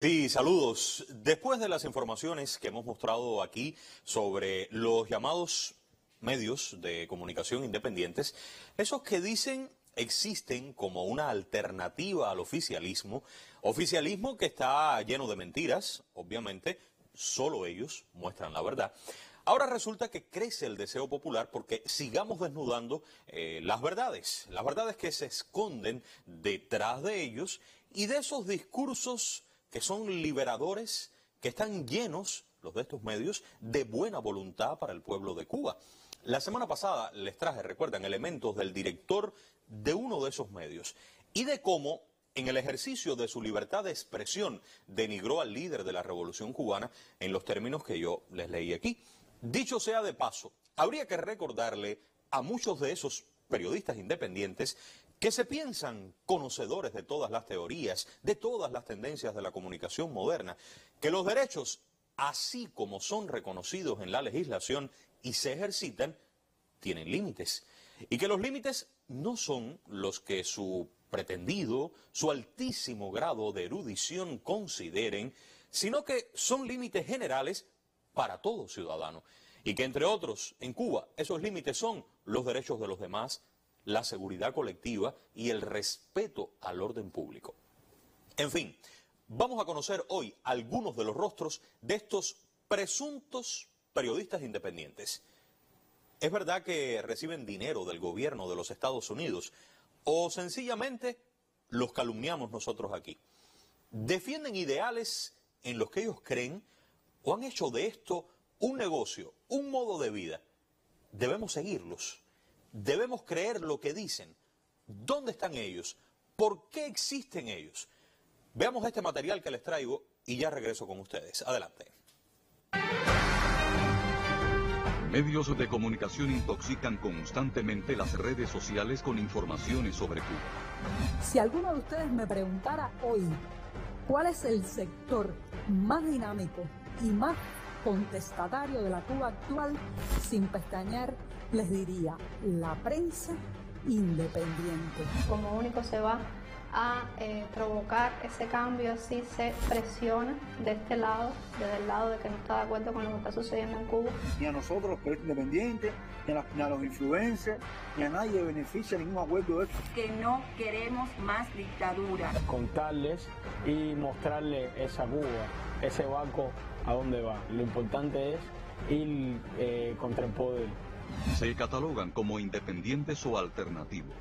Sí, saludos. Después de las informaciones que hemos mostrado aquí sobre los llamados medios de comunicación independientes, esos que dicen existen como una alternativa al oficialismo que está lleno de mentiras, obviamente, solo ellos muestran la verdad. Ahora resulta que crece el deseo popular porque sigamos desnudando las verdades que se esconden detrás de ellos y de esos discursos que son liberadores, que están llenos, los de estos medios, de buena voluntad para el pueblo de Cuba. La semana pasada les traje, recuerdan, elementos del director de uno de esos medios y de cómo, en el ejercicio de su libertad de expresión, denigró al líder de la Revolución Cubana en los términos que yo les leí aquí. Dicho sea de paso, habría que recordarle a muchos de esos periodistas independientes que se piensan conocedores de todas las teorías, de todas las tendencias de la comunicación moderna, que los derechos, así como son reconocidos en la legislación y se ejercitan, tienen límites. Y que los límites no son los que su pretendido, su altísimo grado de erudición consideren, sino que son límites generales para todo ciudadano. Y que, entre otros, en Cuba, esos límites son los derechos de los demás, la seguridad colectiva y el respeto al orden público. En fin, vamos a conocer hoy algunos de los rostros de estos presuntos periodistas independientes. ¿Es verdad que reciben dinero del gobierno de los Estados Unidos o sencillamente los calumniamos nosotros aquí? ¿Defienden ideales en los que ellos creen o han hecho de esto un negocio, un modo de vida? Debemos seguirlos. Debemos creer lo que dicen. ¿Dónde están ellos? ¿Por qué existen ellos? Veamos este material que les traigo y ya regreso con ustedes. Adelante. Medios de comunicación intoxican constantemente las redes sociales con informaciones sobre Cuba. Si alguno de ustedes me preguntara hoy cuál es el sector más dinámico y más contestatario de la Cuba actual, sin pestañear, les diría la prensa independiente. Como único se va a provocar ese cambio, así se presiona de este lado, desde el lado de que no está de acuerdo con lo que está sucediendo en Cuba. Ni a nosotros los periodistas independientes, ni a los influencers, ni a nadie beneficia ningún acuerdo de eso. Que no queremos más dictadura. Contarles y mostrarles esa Cuba, ese barco a dónde va. Lo importante es ir contra el poder. Se catalogan como independientes o alternativos,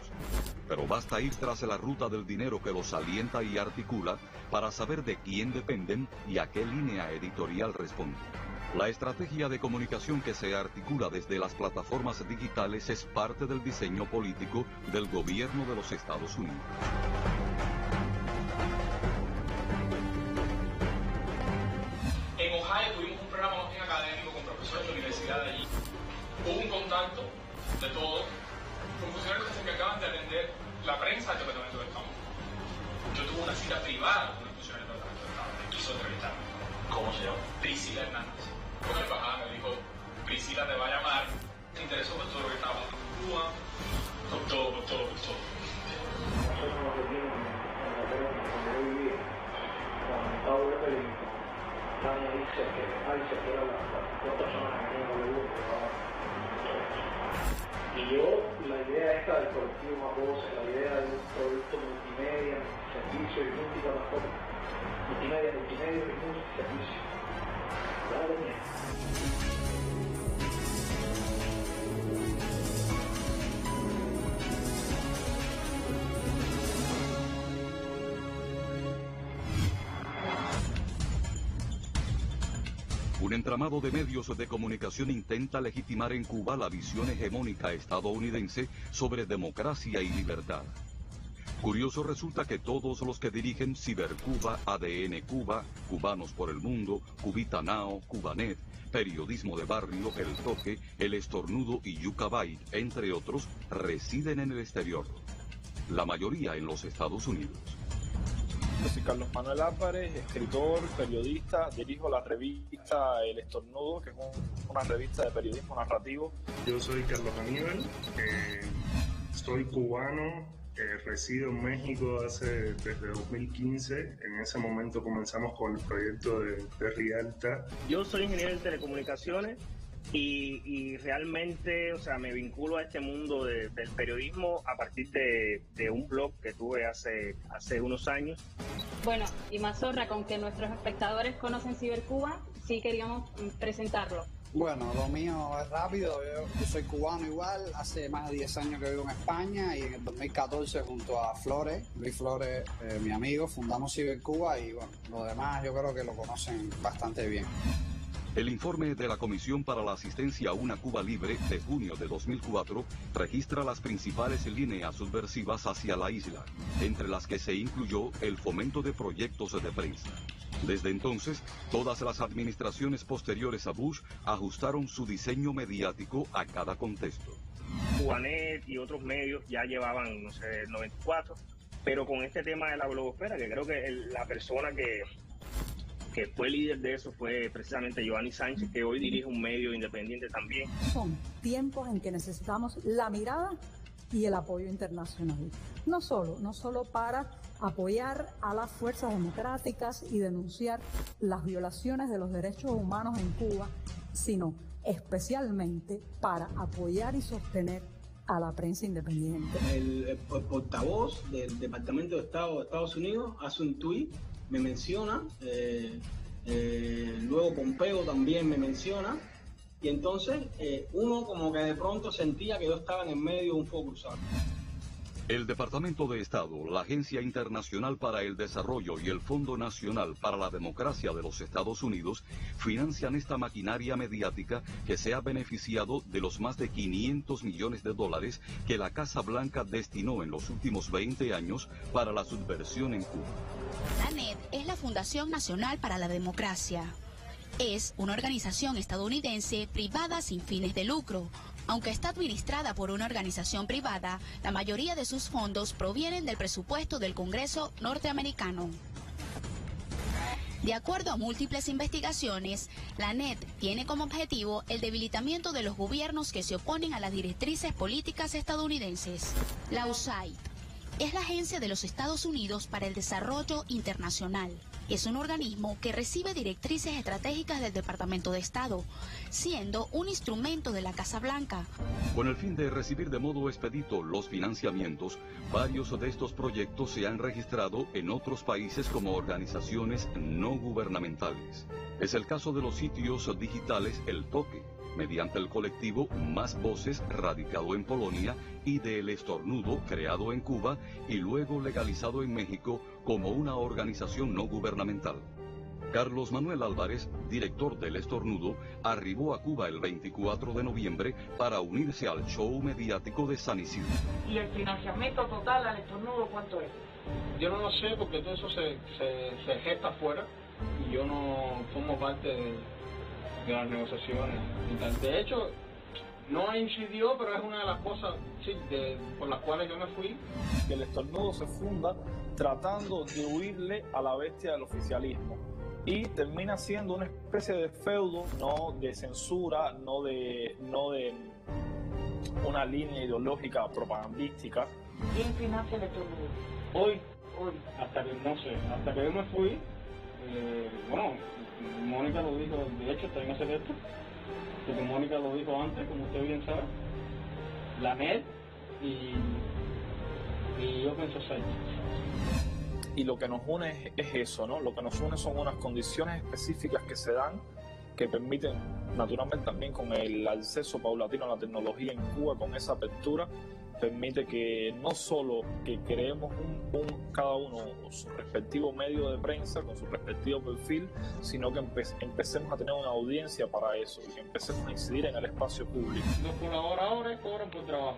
pero basta ir tras la ruta del dinero que los alienta y articula para saber de quién dependen y a qué línea editorial responden. La estrategia de comunicación que se articula desde las plataformas digitales es parte del diseño político del gobierno de los Estados Unidos. En Ohio tuvimos un programa más bien académico con profesores de universidad de allí. Hubo un contacto de todos con funcionarios que se encargaban de atender la prensa del Departamento de Estado. Yo tuve una cita privada con una funcionaria del Departamento de Estado que quiso entrevistarme. ¿Cómo se llama? Priscila Hernández. Con la embajada me dijo, Priscila te va a llamar, te interesó por todo lo que estaba pasando en Cuba, por todo. Nosotros nos reunimos en la Teresa, donde yo vivía, con Gustavo de Pelín. Tania dice que eran las dos personas que tenían el grupo. Y yo, la idea esta del colectivo Maposa, la idea de un producto multimedia, servicio y multiplataforma, multimedia y multiservicio, la tenía. Un entramado de medios de comunicación intenta legitimar en Cuba la visión hegemónica estadounidense sobre democracia y libertad. Curioso resulta que todos los que dirigen Cibercuba, ADN Cuba, Cubanos por el Mundo, Cubita Now, Cubanet, Periodismo de Barrio, El Toque, El Estornudo y Yucabay, entre otros, residen en el exterior. La mayoría en los Estados Unidos. Yo soy Carlos Manuel Álvarez, escritor, periodista, dirijo la revista El Estornudo, que es una revista de periodismo narrativo. Yo soy Carlos Aníbal, soy cubano, Resido en México desde 2015. En ese momento comenzamos con el proyecto de Rialta. Yo soy ingeniero en telecomunicaciones y realmente, o sea, me vinculo a este mundo del periodismo a partir de un blog que tuve hace unos años. Bueno, y Mazorra, con que nuestros espectadores conocen Cibercuba, sí queríamos presentarlo. Bueno, lo mío es rápido, yo soy cubano igual, hace más de 10 años que vivo en España y en el 2014 junto a Luis Flores, mi amigo, fundamos Cibercuba y bueno, lo demás yo creo que lo conocen bastante bien. El informe de la Comisión para la Asistencia a una Cuba Libre de junio de 2004 registra las principales líneas subversivas hacia la isla, entre las que se incluyó el fomento de proyectos de prensa. Desde entonces, todas las administraciones posteriores a Bush ajustaron su diseño mediático a cada contexto. Cubanet y otros medios ya llevaban, no sé, el 94, pero con este tema de la blogosfera, que creo que la persona que fue líder de eso fue precisamente Giovanni Sánchez, que hoy dirige un medio independiente también. Son tiempos en que necesitamos la mirada y el apoyo internacional. No solo para apoyar a las fuerzas democráticas y denunciar las violaciones de los derechos humanos en Cuba, sino especialmente para apoyar y sostener a la prensa independiente. El portavoz del Departamento de Estado de Estados Unidos hace un tuit, me menciona, luego Pompeo también me menciona, y entonces uno como que de pronto sentía que yo estaba en el medio un poco cruzado. El Departamento de Estado, la Agencia Internacional para el Desarrollo y el Fondo Nacional para la Democracia de los Estados Unidos financian esta maquinaria mediática que se ha beneficiado de los más de 500 millones de dólares que la Casa Blanca destinó en los últimos 20 años para la subversión en Cuba. La NED es la Fundación Nacional para la Democracia. Es una organización estadounidense privada sin fines de lucro. Aunque está administrada por una organización privada, la mayoría de sus fondos provienen del presupuesto del Congreso norteamericano. De acuerdo a múltiples investigaciones, la NED tiene como objetivo el debilitamiento de los gobiernos que se oponen a las directrices políticas estadounidenses. La USAID es la Agencia de los Estados Unidos para el Desarrollo Internacional. Es un organismo que recibe directrices estratégicas del Departamento de Estado, siendo un instrumento de la Casa Blanca. Con el fin de recibir de modo expedito los financiamientos, varios de estos proyectos se han registrado en otros países como organizaciones no gubernamentales. Es el caso de los sitios digitales El Toque, mediante el colectivo Más Voces, radicado en Polonia, y de El Estornudo, creado en Cuba y luego legalizado en México como una organización no gubernamental. Carlos Manuel Álvarez, director del Estornudo, arribó a Cuba el 24 de noviembre para unirse al show mediático de San Isidro. ¿Y el financiamiento total al Estornudo cuánto es? Yo no lo sé porque todo eso se gesta afuera y yo no formo parte de las negociaciones. De hecho, no incidió, pero es una de las cosas por las cuales yo me fui. El Estornudo se funda tratando de huirle a la bestia del oficialismo y termina siendo una especie de feudo, no de censura, no de una línea ideológica propagandística. ¿Quién financia el Estornudo? Hoy, hasta que yo me fui, Mónica lo dijo, de hecho está en ese texto, porque Mónica lo dijo antes, como usted bien sabe, la NED y yo pienso ser. Y lo que nos une es eso, ¿no? Lo que nos une son unas condiciones específicas que se dan, que permiten, naturalmente también con el acceso paulatino a la tecnología en Cuba, con esa apertura, permite que no solo que creemos cada uno su respectivo medio de prensa con su respectivo perfil, sino que empecemos a tener una audiencia para eso y que empecemos a incidir en el espacio público. Los colaboradores cobran por trabajo.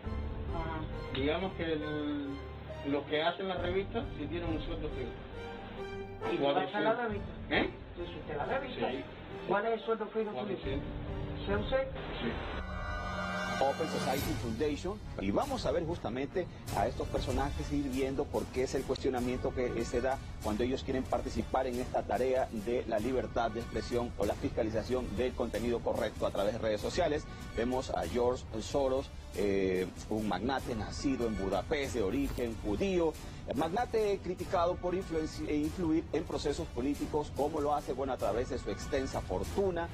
Digamos que los que hacen la revista sí tienen un sueldo fijo. ¿Y tú vas a la revista? ¿Eh? ¿Tú hiciste la revista? Sí. ¿Cuál es el sueldo fijo? 400. ¿CUC? Sí. Open Society Foundation, y vamos a ver justamente a estos personajes, ir viendo por qué es el cuestionamiento que se da cuando ellos quieren participar en esta tarea de la libertad de expresión o la fiscalización del contenido correcto a través de redes sociales. Vemos a George Soros, un magnate nacido en Budapest, de origen judío, magnate criticado por influir en procesos políticos. ¿Cómo lo hace? Bueno, a través de su extensa fortuna.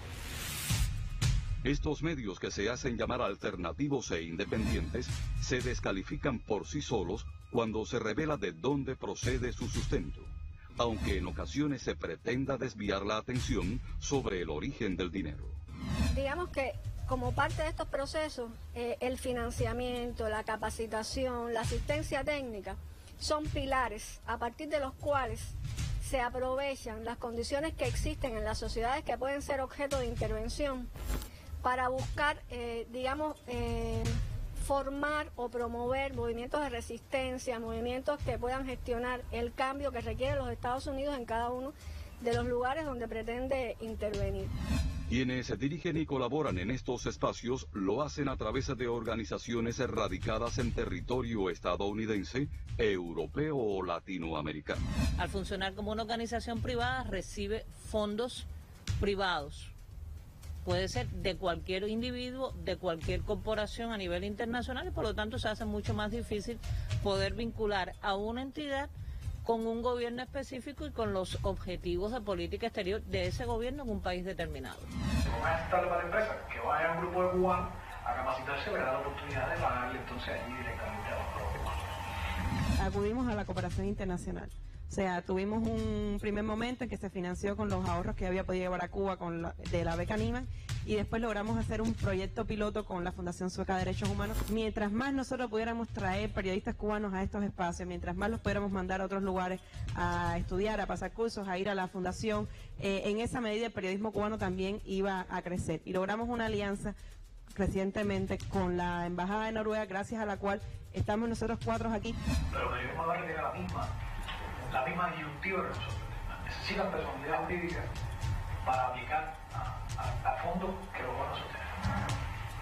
Estos medios que se hacen llamar alternativos e independientes se descalifican por sí solos cuando se revela de dónde procede su sustento, aunque en ocasiones se pretenda desviar la atención sobre el origen del dinero. Digamos que como parte de estos procesos, el financiamiento, la capacitación, la asistencia técnica son pilares a partir de los cuales se aprovechan las condiciones que existen en las sociedades que pueden ser objeto de intervención para buscar, formar o promover movimientos de resistencia, movimientos que puedan gestionar el cambio que requieren los Estados Unidos en cada uno de los lugares donde pretende intervenir. Quienes se dirigen y colaboran en estos espacios lo hacen a través de organizaciones radicadas en territorio estadounidense, europeo o latinoamericano. Al funcionar como una organización privada recibe fondos privados. Puede ser de cualquier individuo, de cualquier corporación a nivel internacional, y por lo tanto se hace mucho más difícil poder vincular a una entidad con un gobierno específico y con los objetivos de política exterior de ese gobierno en un país determinado. Como es aceptable para la empresa que vaya un grupo de cubanos a capacitarse, le da la oportunidad de pagarle entonces allí directamente a los propios. Acudimos a la cooperación internacional. O sea, tuvimos un primer momento en que se financió con los ahorros que había podido llevar a Cuba de la beca Nieman, y después logramos hacer un proyecto piloto con la Fundación Sueca de Derechos Humanos. Mientras más nosotros pudiéramos traer periodistas cubanos a estos espacios, mientras más los pudiéramos mandar a otros lugares a estudiar, a pasar cursos, a ir a la fundación, en esa medida el periodismo cubano también iba a crecer. Y logramos una alianza recientemente con la Embajada de Noruega, gracias a la cual estamos nosotros 4 aquí. Pero el periodismo va a tener la misma disyuntiva que nosotros. Necesitan personalidad jurídica para aplicar a fondos que los van a sostener.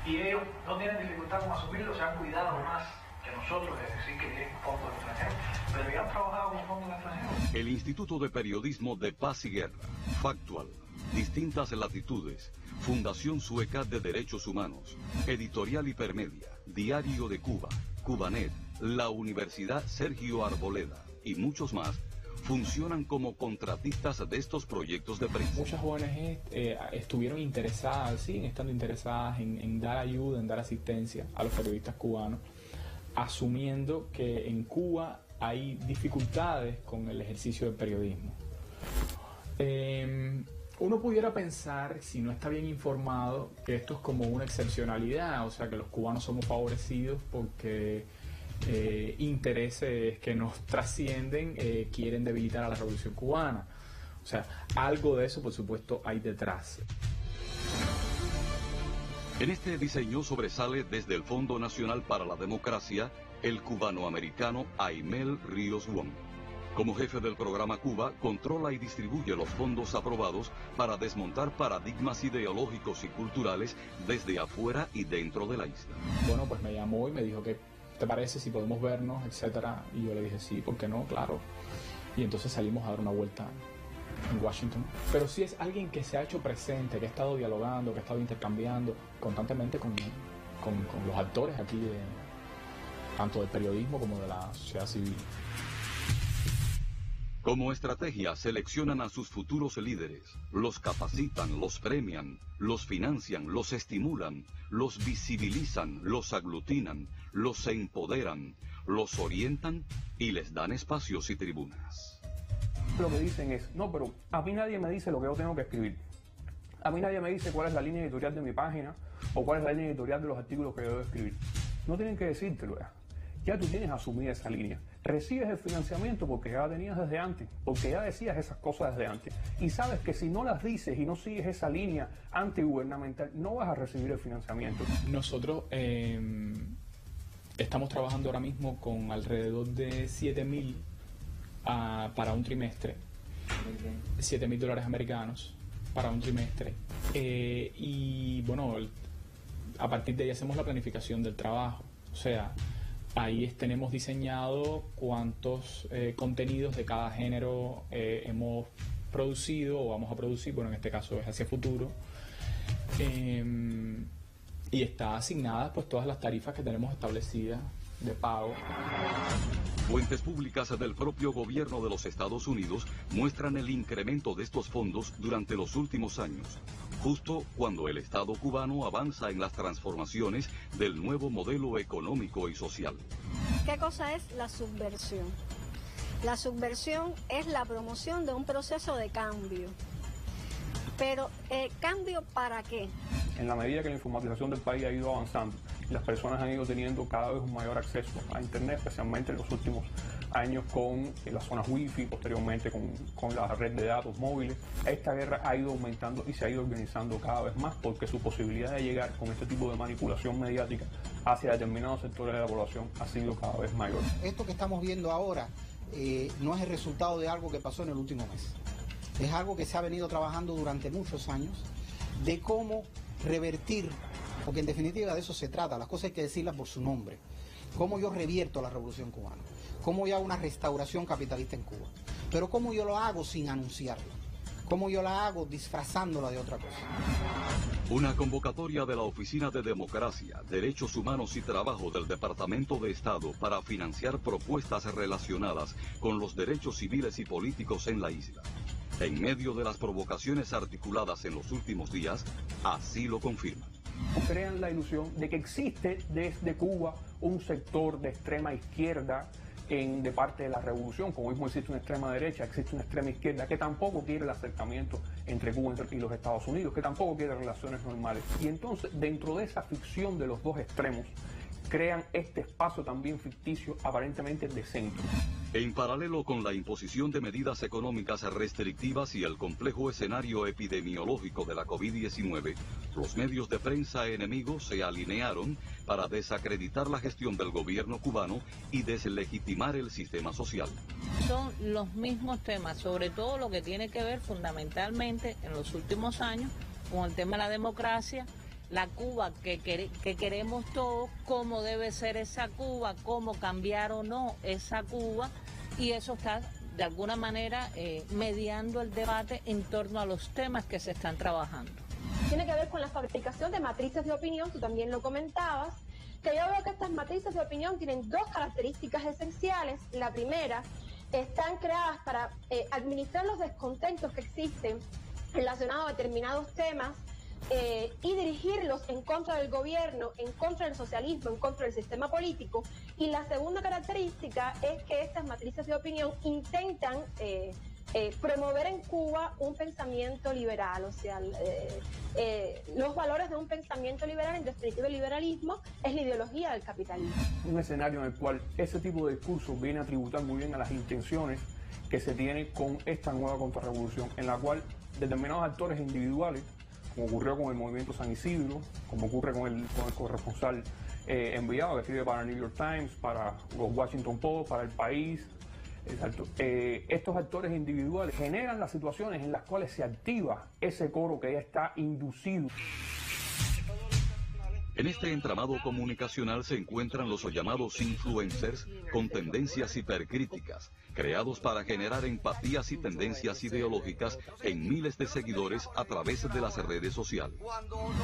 Y ellos no tienen dificultad con asumirlo, se han cuidado más que nosotros, es decir, que tienen fondos extranjeros, pero ya han trabajado con fondos extranjeros. El Instituto de Periodismo de Paz y Guerra, Factual, Distintas Latitudes, Fundación Sueca de Derechos Humanos, Editorial Hipermedia, Diario de Cuba, Cubanet, la Universidad Sergio Arboleda y muchos más funcionan como contratistas de estos proyectos de prensa. Muchas ONG estuvieron interesadas, siguen estando interesadas en dar ayuda, en dar asistencia a los periodistas cubanos, asumiendo que en Cuba hay dificultades con el ejercicio del periodismo. Uno pudiera pensar, si no está bien informado, que esto es como una excepcionalidad, o sea, que los cubanos somos favorecidos porque intereses que nos trascienden quieren debilitar a la revolución cubana. O sea, algo de eso, por supuesto, hay detrás. En este diseño sobresale desde el Fondo Nacional para la Democracia el cubanoamericano Aimel Ríos Wong. Como jefe del programa Cuba, controla y distribuye los fondos aprobados para desmontar paradigmas ideológicos y culturales desde afuera y dentro de la isla. Bueno, pues me llamó y me dijo que ¿te parece si podemos vernos, etcétera? Y yo le dije, sí, ¿por qué no? Claro. Y entonces salimos a dar una vuelta en Washington. Pero sí es alguien que se ha hecho presente, que ha estado dialogando, que ha estado intercambiando constantemente con los actores aquí, tanto del periodismo como de la sociedad civil. Como estrategia, seleccionan a sus futuros líderes, los capacitan, los premian, los financian, los estimulan, los visibilizan, los aglutinan, los empoderan, los orientan y les dan espacios y tribunas. Lo que dicen es, no, pero a mí nadie me dice lo que yo tengo que escribir. A mí nadie me dice cuál es la línea editorial de mi página o cuál es la línea editorial de los artículos que yo debo escribir. No tienen que decírtelo ya. Ya tú tienes asumida esa línea. Recibes el financiamiento porque ya la tenías desde antes, porque ya decías esas cosas desde antes. Y sabes que si no las dices y no sigues esa línea antigubernamental, no vas a recibir el financiamiento. Nosotros estamos trabajando ahora mismo con alrededor de 7.000 para un trimestre. $7.000 americanos para un trimestre. Y bueno, a partir de ahí hacemos la planificación del trabajo. O sea, ahí tenemos diseñado cuántos contenidos de cada género hemos producido o vamos a producir, bueno, en este caso es hacia futuro, y está asignadas pues todas las tarifas que tenemos establecidas de pago. Fuentes públicas del propio gobierno de los Estados Unidos muestran el incremento de estos fondos durante los últimos años, justo cuando el Estado cubano avanza en las transformaciones del nuevo modelo económico y social. ¿Qué cosa es la subversión? La subversión es la promoción de un proceso de cambio. Pero, ¿cambio para qué? En la medida que la informatización del país ha ido avanzando, las personas han ido teniendo cada vez un mayor acceso a Internet, especialmente en los últimos años con las zonas Wi-Fi, posteriormente con la red de datos móviles. Esta guerra ha ido aumentando y se ha ido organizando cada vez más porque su posibilidad de llegar con este tipo de manipulación mediática hacia determinados sectores de la población ha sido cada vez mayor. Esto que estamos viendo ahora no es el resultado de algo que pasó en el último mes. Es algo que se ha venido trabajando durante muchos años, de cómo revertir, porque en definitiva de eso se trata, las cosas hay que decirlas por su nombre. Cómo yo revierto la revolución cubana, cómo yo hago una restauración capitalista en Cuba, pero cómo yo lo hago sin anunciarla, cómo yo la hago disfrazándola de otra cosa. Una convocatoria de la Oficina de Democracia, Derechos Humanos y Trabajo del Departamento de Estado para financiar propuestas relacionadas con los derechos civiles y políticos en la isla. En medio de las provocaciones articuladas en los últimos días, así lo confirman. Crean la ilusión de que existe desde Cuba un sector de extrema izquierda de parte de la revolución, como mismo existe una extrema derecha, existe una extrema izquierda que tampoco quiere el acercamiento entre Cuba y los Estados Unidos, que tampoco quiere relaciones normales. Y entonces, dentro de esa ficción de los dos extremos, crean este espacio también ficticio aparentemente de centro. En paralelo con la imposición de medidas económicas restrictivas y el complejo escenario epidemiológico de la COVID-19, los medios de prensa enemigos se alinearon para desacreditar la gestión del gobierno cubano y deslegitimar el sistema social. Son los mismos temas, sobre todo lo que tiene que ver fundamentalmente en los últimos años con el tema de la democracia, la Cuba que queremos todos, cómo debe ser esa Cuba, cómo cambiar o no esa Cuba, y eso está de alguna manera mediando el debate en torno a los temas que se están trabajando. Tiene que ver con la fabricación de matrices de opinión, tú también lo comentabas, que yo veo que estas matrices de opinión tienen dos características esenciales. La primera, están creadas para administrar los descontentos que existen relacionados a determinados temas, y dirigirlos en contra del gobierno, en contra del socialismo, en contra del sistema político. Y la segunda característica es que estas matrices de opinión intentan promover en Cuba un pensamiento liberal, o sea, los valores de un pensamiento liberal, en definitiva el liberalismo, es la ideología del capitalismo. Un escenario en el cual ese tipo de discurso viene a tributar muy bien a las intenciones que se tiene con esta nueva contrarrevolución, en la cual determinados actores individuales, como ocurrió con el movimiento San Isidro, como ocurre con el corresponsal enviado que escribe para el New York Times, para los Washington Post, para El País. Exacto. Estos actores individuales generan las situaciones en las cuales se activa ese coro que ya está inducido. En este entramado comunicacional se encuentran los llamados influencers con tendencias hipercríticas, creados para generar empatías y tendencias ideológicas en miles de seguidores a través de las redes sociales.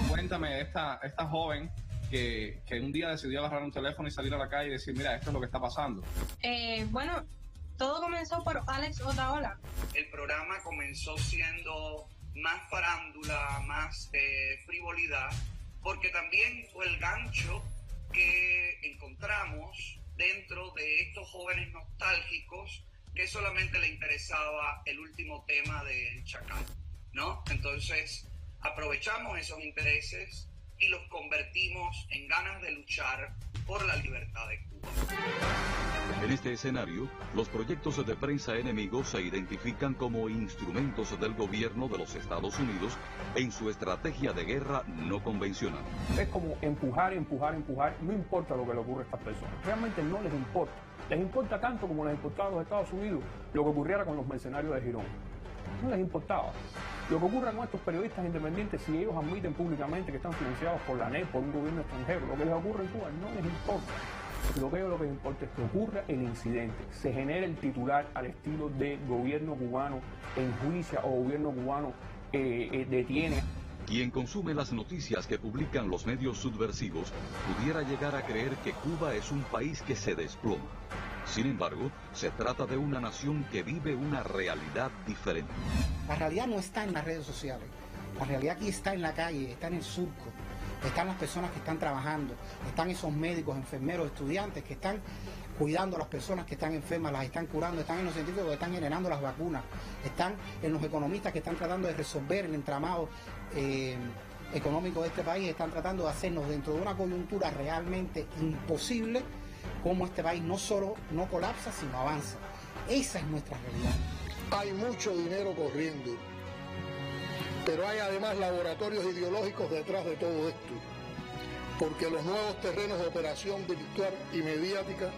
Cuéntame, esta joven que un día decidió agarrar un teléfono y salir a la calle y decir, mira, esto es lo que está pasando. Bueno, todo comenzó por Alex Otaola. El programa comenzó siendo más farándula, más frivolidad, porque también fue el gancho que encontramos dentro de estos jóvenes nostálgicos que solamente le interesaba el último tema del Chacal, ¿no? Entonces aprovechamos esos intereses y los convertimos en ganas de luchar por la libertad de Cuba. En este escenario, los proyectos de prensa enemigos se identifican como instrumentos del gobierno de los Estados Unidos en su estrategia de guerra no convencional. Es como empujar, no importa lo que le ocurra a estas personas, realmente no les importa. Les importa tanto como les importaba a los Estados Unidos lo que ocurriera con los mercenarios de Girón. No les importaba. Lo que ocurre con estos periodistas independientes, si ellos admiten públicamente que están financiados por la NEP, por un gobierno extranjero, lo que les ocurre en Cuba no les importa. Lo que les importa es que ocurra el incidente, se genere el titular al estilo de gobierno cubano enjuicia o gobierno cubano detiene. Quien consume las noticias que publican los medios subversivos pudiera llegar a creer que Cuba es un país que se desploma. Sin embargo, se trata de una nación que vive una realidad diferente. La realidad no está en las redes sociales. La realidad aquí está en la calle, está en el surco. Están las personas que están trabajando, están esos médicos, enfermeros, estudiantes que están cuidando a las personas que están enfermas, las están curando, están en los científicos que están generando las vacunas, están en los economistas que están tratando de resolver el entramado económico de este país, están tratando de hacernos dentro de una coyuntura realmente imposible, como este país no solo no colapsa, sino avanza. Esa es nuestra realidad. Hay mucho dinero corriendo, pero hay además laboratorios ideológicos detrás de todo esto, porque los nuevos terrenos de operación virtual y mediática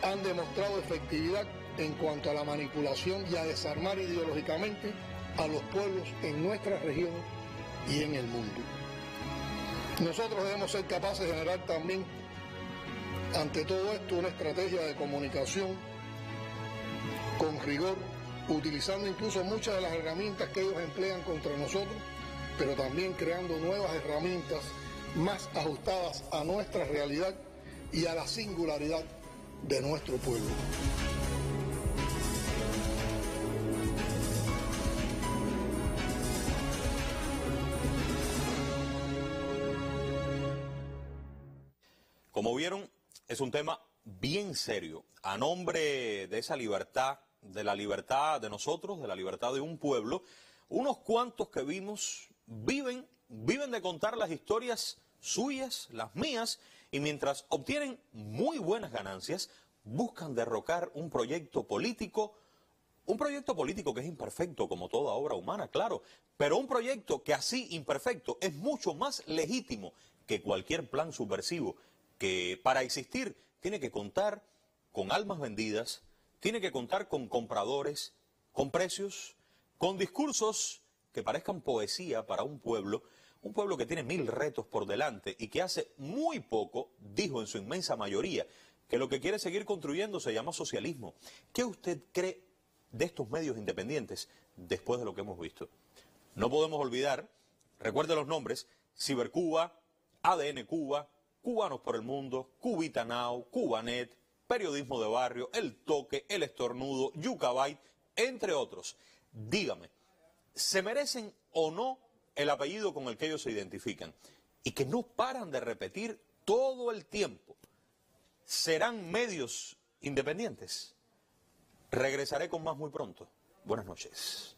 han demostrado efectividad en cuanto a la manipulación y a desarmar ideológicamente a los pueblos en nuestra región y en el mundo. Nosotros debemos ser capaces de generar también, ante todo esto, una estrategia de comunicación con rigor, utilizando incluso muchas de las herramientas que ellos emplean contra nosotros, pero también creando nuevas herramientas más ajustadas a nuestra realidad y a la singularidad de nuestro pueblo. Como vieron, es un tema bien serio. A nombre de esa libertad, de la libertad de nosotros, de la libertad de un pueblo, unos cuantos que vimos viven de contar las historias suyas, las mías, y mientras obtienen muy buenas ganancias, buscan derrocar un proyecto político que es imperfecto como toda obra humana, claro, pero un proyecto que así imperfecto es mucho más legítimo que cualquier plan subversivo, que para existir tiene que contar con almas vendidas, tiene que contar con compradores, con precios, con discursos que parezcan poesía para un pueblo que tiene 1000 retos por delante y que hace muy poco dijo en su inmensa mayoría que lo que quiere seguir construyendo se llama socialismo. ¿Qué usted cree de estos medios independientes después de lo que hemos visto? No podemos olvidar, recuerde los nombres, Cibercuba, ADN Cuba, Cubanos por el Mundo, Cubita Now, Cubanet, Periodismo de Barrio, El Toque, El Estornudo, Yucabay, entre otros. Dígame, ¿se merecen o no el apellido con el que ellos se identifican? Y que no paran de repetir todo el tiempo. ¿Serán medios independientes? Regresaré con más muy pronto. Buenas noches.